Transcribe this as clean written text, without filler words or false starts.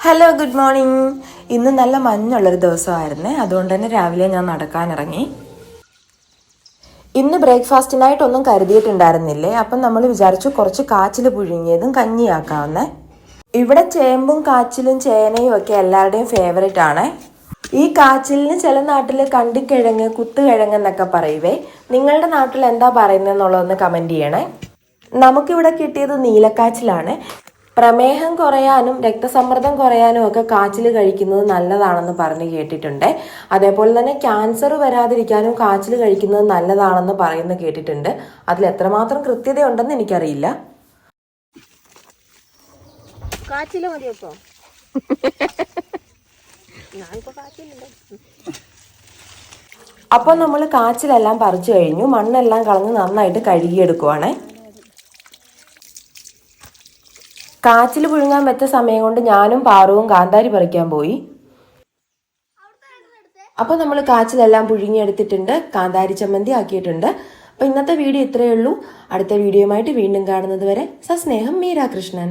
Hello, good morning. ഇന്ന് നല്ല മഞ്ഞുള്ളൊരു ദിവസമായിരുന്നേ, അതുകൊണ്ട് തന്നെ രാവിലെ ഞാൻ നടക്കാനിറങ്ങി. ഇന്ന് ബ്രേക്ക്ഫാസ്റ്റിനായിട്ടൊന്നും കരുതിയിട്ടുണ്ടായിരുന്നില്ലേ, അപ്പം നമ്മൾ വിചാരിച്ചു കുറച്ച് കാച്ചിൽ പുഴുങ്ങിയതും കഞ്ഞിയാക്കാവുന്നേ. ഇവിടെ ചേമ്പും കാച്ചിലും ചേനയും ഒക്കെ എല്ലാവരുടെയും ഫേവറേറ്റ് ആണ്. ഈ കാച്ചിലിന് ചില നാട്ടിൽ കണ്ടിക്കിഴങ്ങ്, കുത്തുകിഴങ്ങ് എന്നൊക്കെ പറയുവേ. നിങ്ങളുടെ നാട്ടിൽ എന്താ പറയുന്നതെന്നുള്ളതൊന്ന് കമൻറ്റ് ചെയ്യണേ. നമുക്കിവിടെ കിട്ടിയത് നീലക്കാച്ചിലാണ്. പ്രമേഹം കുറയാനും രക്തസമ്മർദ്ദം കുറയാനും ഒക്കെ കാച്ചിൽ കഴിക്കുന്നത് നല്ലതാണെന്ന് പറഞ്ഞ് കേട്ടിട്ടുണ്ട്. അതേപോലെ തന്നെ ക്യാൻസർ വരാതിരിക്കാനും കാച്ചിൽ കഴിക്കുന്നത് നല്ലതാണെന്ന് പറയുന്നത് കേട്ടിട്ടുണ്ട്. അതിൽ എത്രമാത്രം കൃത്യതയുണ്ടെന്ന് എനിക്കറിയില്ല. അപ്പോൾ നമ്മൾ കാച്ചിലെല്ലാം പറിച്ചു കഴിഞ്ഞു. മണ്ണെല്ലാം കളഞ്ഞ് നന്നായിട്ട് കഴുകിയെടുക്കുവാണേ. കാച്ചിൽ പുഴുങ്ങാൻ വെച്ച സമയം കൊണ്ട് ഞാനും പാറുവും കാന്താരി പറിക്കാൻ പോയി. അപ്പോൾ നമ്മൾ കാച്ചിലെല്ലാം പുഴുങ്ങിയെടുത്തിട്ടുണ്ട്, കാന്താരി ചമ്മന്തി ആക്കിയിട്ടുണ്ട്. അപ്പോൾ ഇന്നത്തെ വീഡിയോ ഇത്രയേ ഉള്ളൂ. അടുത്ത വീഡിയോയുമായിട്ട് വീണ്ടും കാണുന്നത് വരെ സസ്നേഹം, മീരാ കൃഷ്ണൻ.